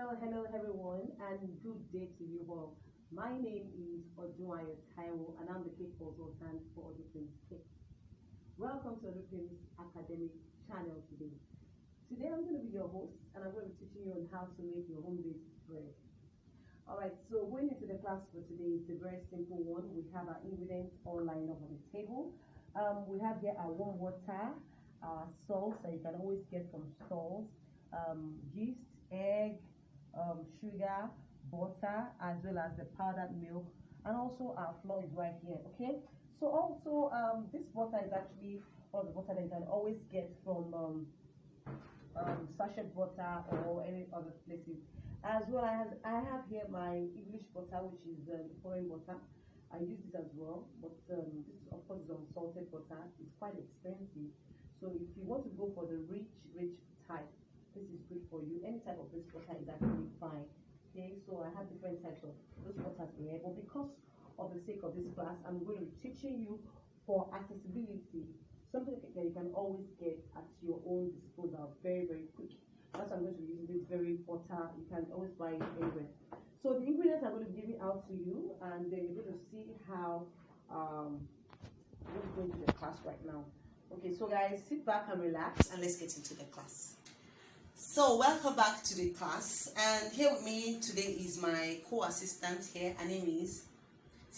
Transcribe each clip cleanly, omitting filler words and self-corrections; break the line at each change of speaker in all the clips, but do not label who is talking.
Hello everyone, and good day to you all. My name is Odunayo Taiwo, and I'm the cake consultant for Odupins Cake. Welcome to Odupins Academic Channel today. Today I'm going to be your host, and I'm going to be teaching you on how to make your home-based bread. Alright, so going into the class for today is a very simple one. We have our ingredients all lined up on the table. We have here our warm water, our salt that you can always get from stores, yeast, egg, sugar, butter, as well as the powdered milk, and also our flour is right here. Okay, so also this butter is actually one of the butter that you can always get from sachet butter or any other places. As well as I have here my English butter, which is foreign butter. I use this as well, but this of course is unsalted butter. It's quite expensive, so if you want to go for the rich type, this is good for you. Any type of this butter is actually fine. Okay, so I have different types of those butters here, but because of the sake of this class, I'm going to be teaching you for accessibility, something that you can always get at your own disposal very quick. That's why I'm going to be using this very butter. You can always buy it anywhere. So the ingredients I'm going to be giving out to you, and then you're going to see how I'm just going to the class right now. Okay, so guys, sit back and relax, and let's get into the class. So welcome back to the class, and here with me today is my co-assistant here. Her name is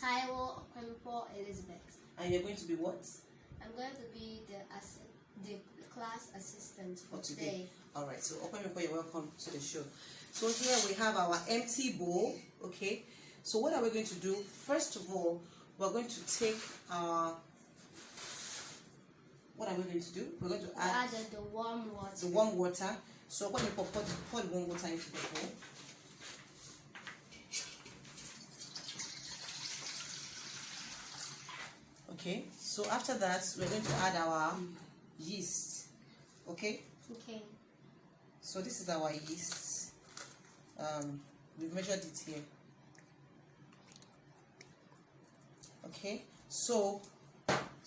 Taiwo Okwempo Elizabeth.
And you're going to be what?
I'm going to be the class assistant for today.
Alright, so Okwempo, you're welcome to the show. So here we have our empty bowl. Okay, so what are we going to do? First of all, we're going to take our... What are we going to do? We're going to add
the warm water.
The warm water. So when you pour the warm water into the bowl. Okay, so after that we're going to add our yeast. Okay?
Okay.
So this is our yeast. We've measured it here. Okay, so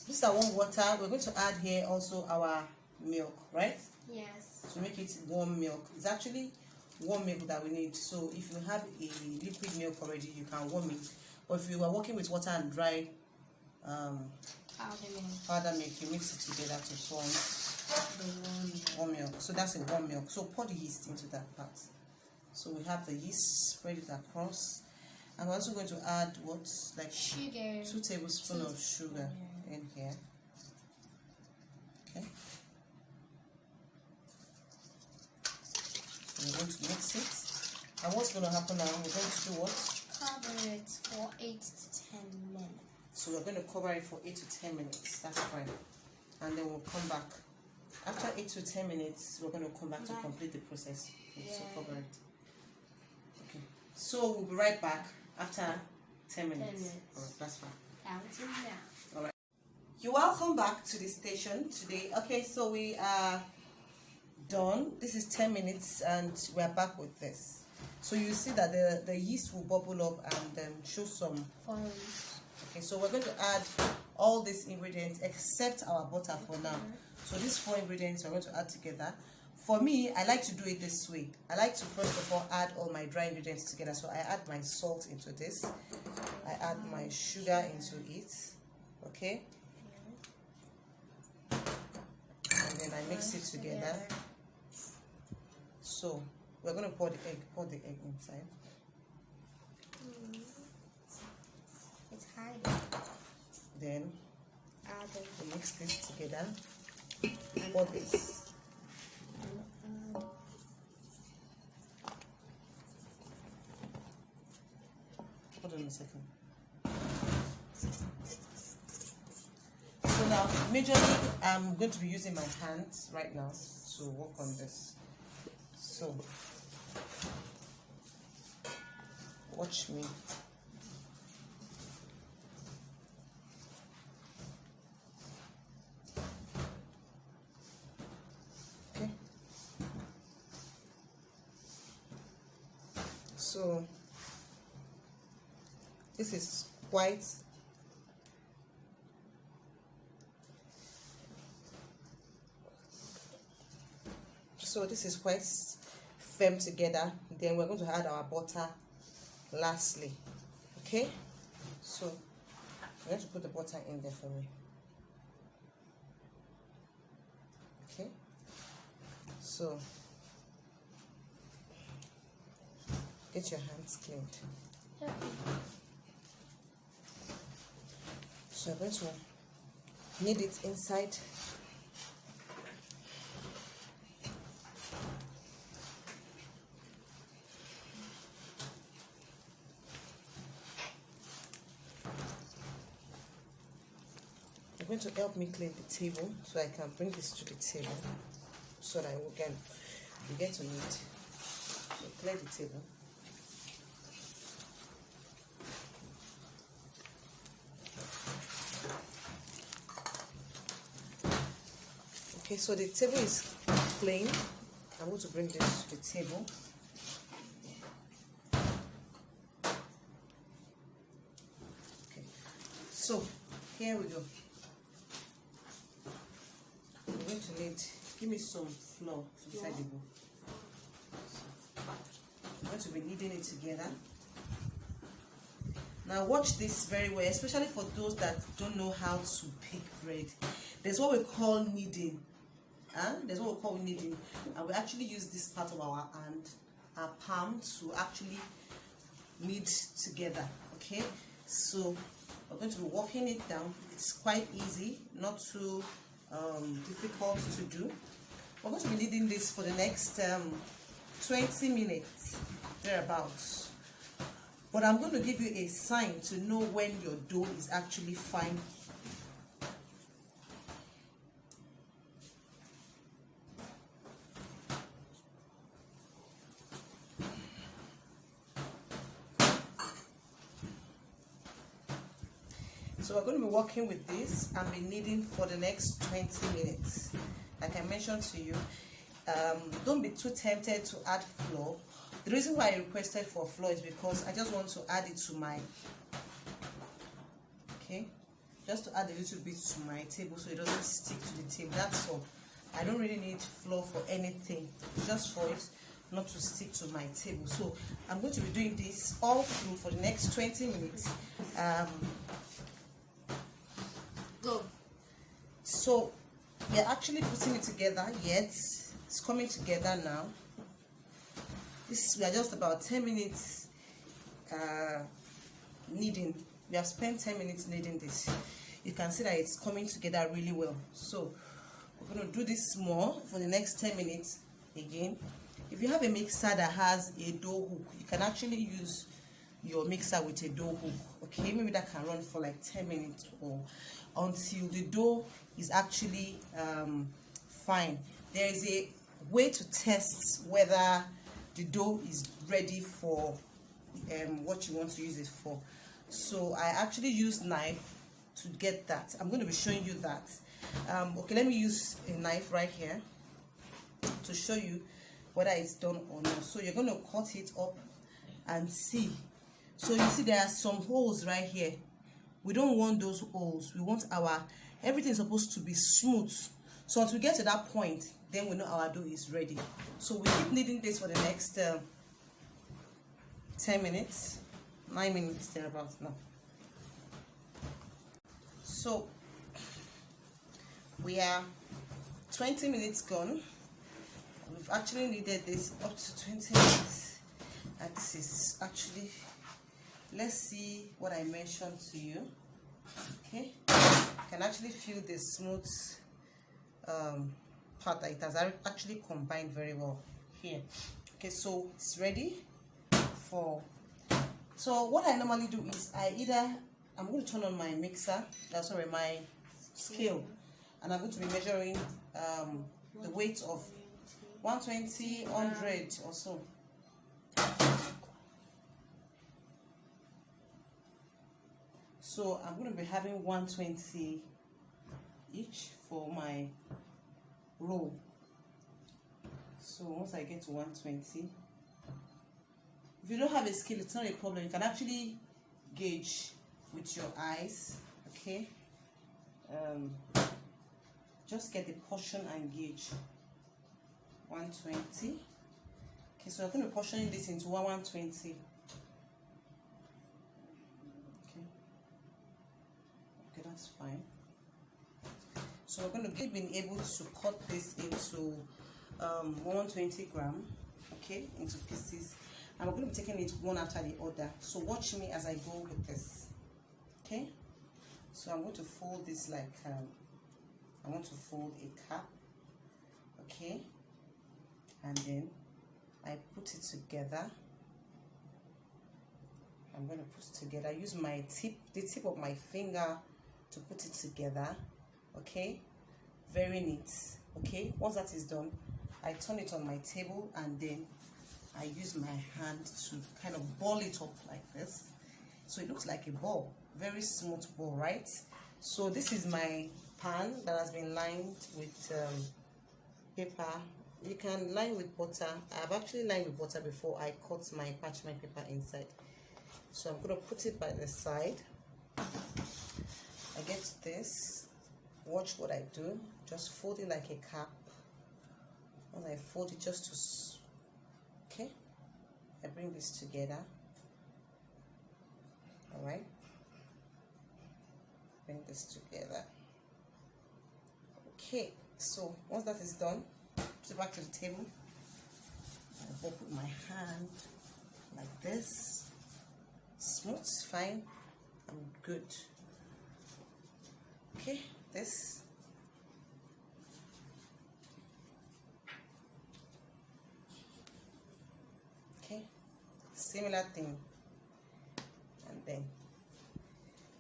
this is our warm water. We're going to add here also our milk, right?
Yes.
To make it warm milk. It's actually warm milk that we need. So if you have a liquid milk already, you can warm it. But if you are working with water and dry powder milk, you mix it together to form
the
warm milk. So that's a warm milk. So pour the yeast into that part. So we have the yeast, spread it across. And we're also going to add what's like
sugar.
2 tablespoons of sugar in here. Okay. We're going to mix it. And what's going to happen now? We're going to do what?
Cover it for 8 to 10 minutes.
So we're going to cover it for 8 to 10 minutes. That's fine. And then we'll come back. After 8 to 10 minutes, we're going to come back to complete the process.
Yeah.
So cover it. Okay. So we'll be right back after 10 minutes.
10 minutes.
All right, that's fine.
Counting now.
All right. You're welcome back to the station today. Okay, so we are done. This is 10 minutes and we're back with this. So you see that the yeast will bubble up and show some
Foams.
Okay, so we're going to add all these ingredients except our butter for now. So these 4 ingredients we're going to add together. For me, I like to do it this way. I like to first of all add all my dry ingredients together. So I add my salt into this. I add my sugar into it. Okay. And then I mix it together. So we're going to pour the egg inside.
It's hard.
Then we mix this together. Pour this. Hold on a second. So now, majorly, I'm going to be using my hands right now to work on this. So, watch me. Okay. So, this is white. So this is quite
firm together. Then we're going to add our butter lastly. Okay, so I'm going to put the butter in there for me. Okay, so get your hands cleaned.
Yeah.
So I'm going to knead it inside. You're going to help me clean the table so I can bring this to the table so that we get to knead. So clear the table. Okay, so the table is clean. I'm going to bring this to the table. Okay, so here we go. I'm going to need, give me some flour inside the bowl. I'm going to be kneading it together. Now watch this very well, especially for those that don't know how to bake bread. There's what we call kneading. There's what we call kneading, and we actually use this part of our hand, our palm, to actually knead together. Okay, so we're going to be working it down. It's quite easy, not too difficult to do. We're going to be kneading this for the next 20 minutes thereabouts. But I'm going to give you a sign to know when your dough is actually fine. So we're going to be working with this and be kneading for the next 20 minutes. Like I mentioned to you, don't be too tempted to add flour. The reason why I requested for flour is because I just want to add it to my, just to add a little bit to my table so it doesn't stick to the table. That's all. I don't really need flour for anything, just for it not to stick to my table. So I'm going to be doing this all through for the next 20 minutes.
Go.
So we're actually putting it together yet. It's coming together now. We are just about 10 minutes kneading. We have spent 10 minutes kneading this. You can see that it's coming together really well. So we're going to do this more for the next 10 minutes again. If you have a mixer that has a dough hook, you can actually use your mixer with a dough hook. Okay, maybe that can run for like 10 minutes or until the dough is actually fine. There is a way to test whether the dough is ready for what you want to use it for. So I actually use knife to get that. I'm going to be showing you that. Okay, let me use a knife right here to show you whether it's done or not. So you're going to cut it up and see. So you see there are some holes right here. We don't want those holes. We want everything is supposed to be smooth. So until we get to that point, then we know our dough is ready. So we keep kneading this for the next 10 minutes, 9 minutes thereabouts now. So we are 20 minutes gone. We've actually kneaded this up to 20 minutes, and this is actually, let's see what I mentioned to you. Okay, you can actually feel the smooth part that it has actually combined very well here. Okay, so it's ready for. So what I normally do is I'm going to turn on my mixer, my scale, and I'm going to be measuring the weight of 120, 100 or so. So I'm going to be having 120 each for my roll. So once I get to 120, if you don't have a scale, it's not a problem. You can actually gauge with your eyes. Okay, just get the portion and gauge 120. Okay, so I'm going to be portioning this into 120. Okay, that's fine. So we're going to be able to cut this into 120 gram, okay, into pieces, and we're going to be taking it one after the other. So watch me as I go with this. Okay, so I'm going to fold this like I want to fold a cap, okay, and then I put it together. I'm going to put it together. Use my the tip of my finger to put it together. Okay, very neat. Okay, once that is done, I turn it on my table and then I use my hand to kind of ball it up like this, so it looks like a ball, very smooth ball, right? So this is my pan that has been lined with paper. You can line with butter. I've actually lined with butter before I cut my parchment paper inside. So I'm going to put it by the side. I get this. Watch what I do. Just fold it like a cap. When I fold it just to, okay, I bring this together. All right. Bring this together. Okay. So once that is done, put it back to the table. I put my hand like this. Smooth, fine. I'm good. Okay, this. Okay, similar thing. And then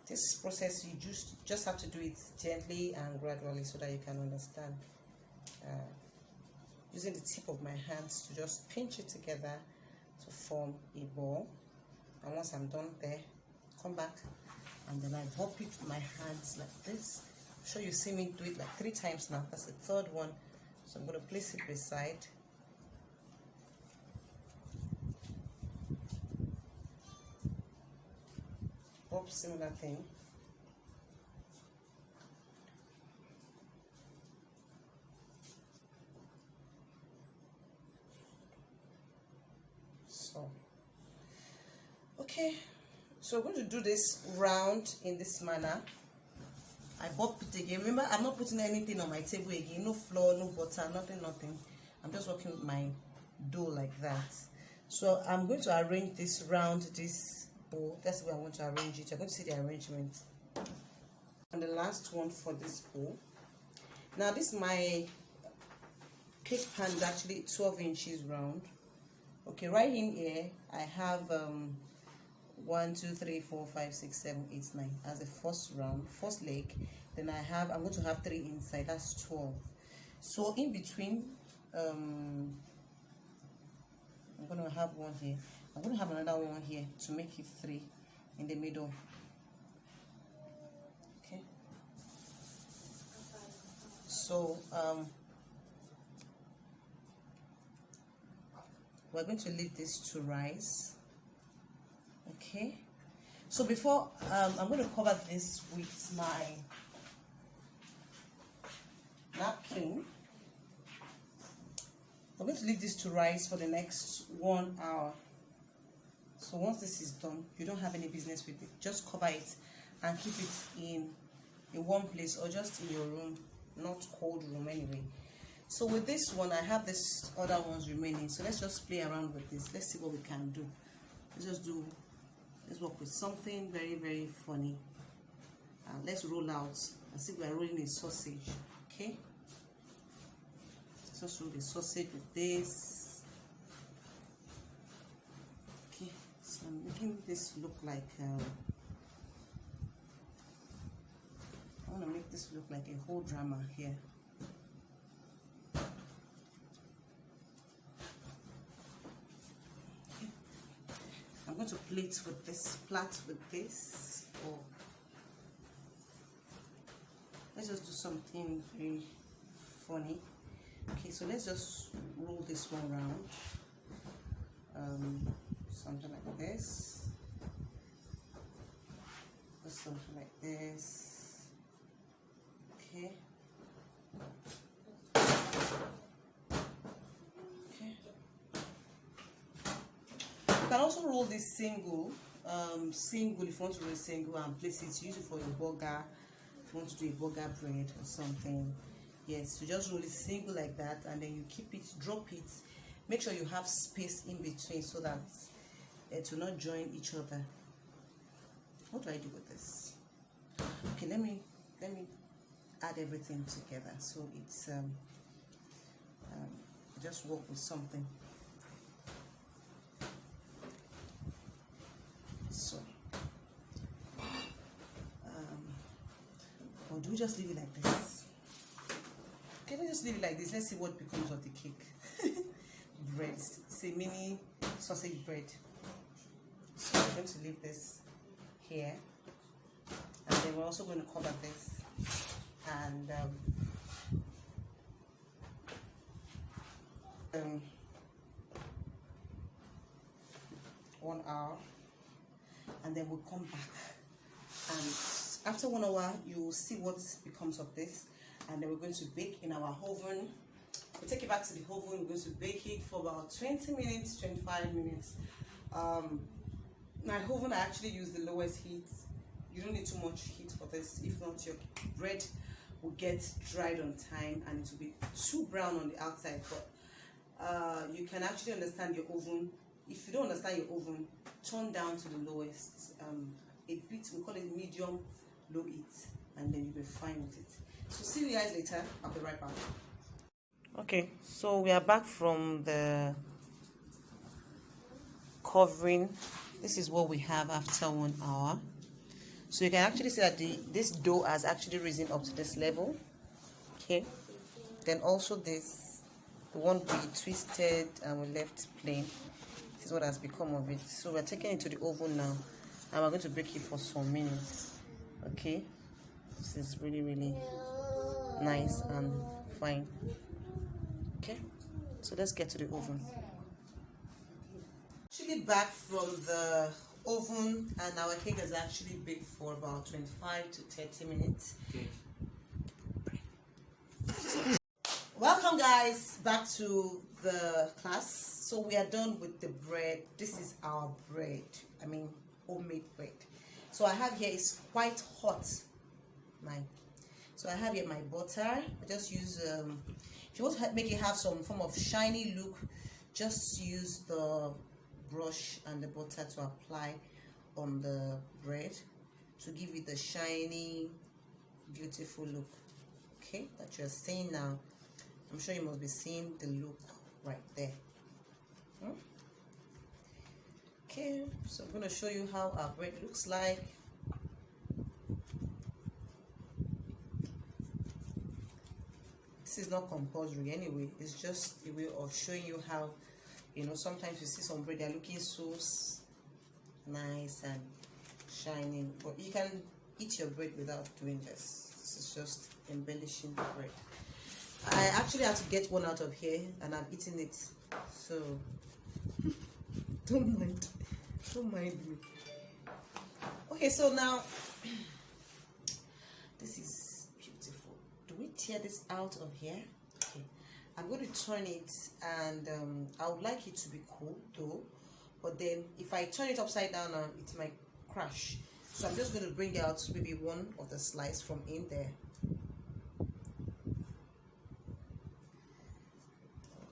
this process, you just have to do it gently and gradually so that you can understand. Using the tip of my hands to just pinch it together to form a ball. And once I'm done there, come back and then I bop it with my hands like this. I'm sure you see me do it like 3 times now. That's the third one. So I'm going to place it beside. Bop, similar thing. So. Okay, so we're going to do this round in this manner. I bop it again. Remember, I'm not putting anything on my table again. No flour, no butter, nothing. I'm just working with my dough like that. So I'm going to arrange this round this bowl. That's where I want to arrange it. You're going to see the arrangement. And the last one for this bowl. Now this my cake pan is actually 12 inches round. Okay, right in here I have 1, 2, 3, 4, 5, 6, 7, 8, 9 as the first round, first leg. Then I'm going to have 3 inside. That's 12. So in between, I'm going to have one here. I'm going to have another one here to make it 3 in the middle. Okay. So we're going to leave this to rise. Okay, so before I'm going to cover this with my napkin. I'm going to leave this to rise for the next 1 hour. So once this is done, you don't have any business with it. Just cover it and keep it in a warm place or just in your room, not cold room anyway. So with this one, I have this other ones remaining. So let's just play around with this. Let's see what we can do. Let's work with something very, very funny. Let's roll out and see if we are rolling a sausage. Okay. Let's just roll the sausage with this. Okay. So I'm making this look like I want to make this look like a whole drama here. I'm going to plate with this, or let's just do something very funny. Okay, so let's just roll this one around, something like this, or something like this. Okay. Okay. can also roll this single, single if you want to roll single and place it. Use it for your burger. If you want to do a burger bread or something, yes, you just roll it single like that, and then you keep it, drop it. Make sure you have space in between so that it will not join each other. What do I do with this? Okay, let me add everything together so it's just work with something. So or do we just leave it like this? Okay, let's just leave it like this. Let's see what becomes of the cake. Bread, it's a mini sausage bread. So we're going to leave this here, and then we're also going to cover this and 1 hour, and then we'll come back, and after 1 hour you will see what becomes of this, and then we're going to bake in our oven. We'll take it back to the oven. We're going to bake it for about 20 minutes, 25 minutes. My oven, I actually use the lowest heat. You don't need too much heat for this. If not, your bread will get dried on time and it will be too brown on the outside. But you can actually understand your oven. If you don't understand your oven, turn down to the lowest. A bit, we call it medium low heat, and then you'll be fine with it. So see you guys later. I'll be right back. Okay, so we are back from the covering. This is what we have after 1 hour. So you can actually see that this dough has actually risen up to this level. Okay, then also this, the one we twisted and we left plain, this is what has become of it. So we're taking it to the oven now, and we're going to bake it for some minutes. Okay, this is really nice and fine. Okay, so let's get to the oven. Actually back from the oven, and our cake is actually baked for about 25 to 30 minutes. Okay. Welcome guys back to the class. So we are done with the bread. This is our bread, I mean homemade bread. So I have here, it's quite hot. So I have here my butter. I just use if you want to make it have some form of shiny look, just use the brush and the butter to apply on the bread to give it the shiny, beautiful look. Okay, that you're seeing now. I'm sure you must be seeing the look right there. Okay, so I'm going to show you how our bread looks like. This is not compulsory anyway, it's just a way of showing you how, you know, sometimes you see some bread, they're looking so nice and shining, but you can eat your bread without doing this. This is just embellishing the bread. I actually had to get one out of here and I'm eating it, so don't mind me. Okay, so now this is beautiful. Do we tear this out of here? Okay, I'm going to turn it, and I would like it to be cool though, but then if I turn it upside down now, it might crash. So I'm just going to bring out maybe one of the slice from in there.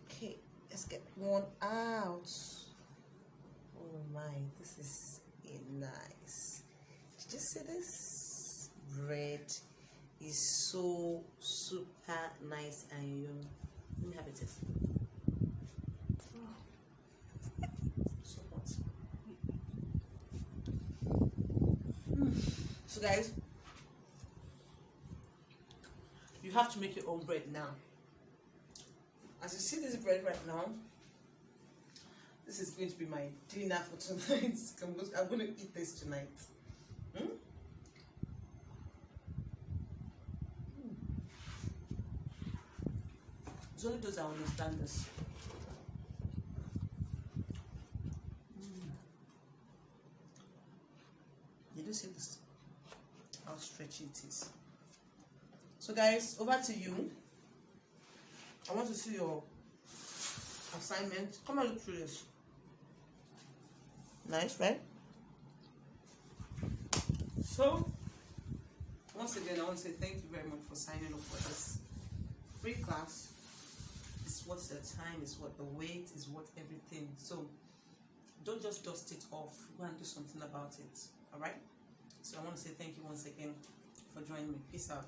Okay, let's get one out. Oh my, this is nice. Did you see this? Bread is so super nice and yummy. Let me have a taste. So hot. So guys, you have to make your own bread now. As you see this bread right now, this is going to be my dinner for tonight. I'm going to eat this tonight. It's only those that understand this. Did you see this? How stretchy it is. So guys, over to you. I want to see your assignment. Come and look through this. Nice, right? So, once again, I want to say thank you very much for signing up for this free class. It's worth the time, it's worth the wait, it's worth everything. So, don't just dust it off. Go and do something about it. All right? So, I want to say thank you once again for joining me. Peace out.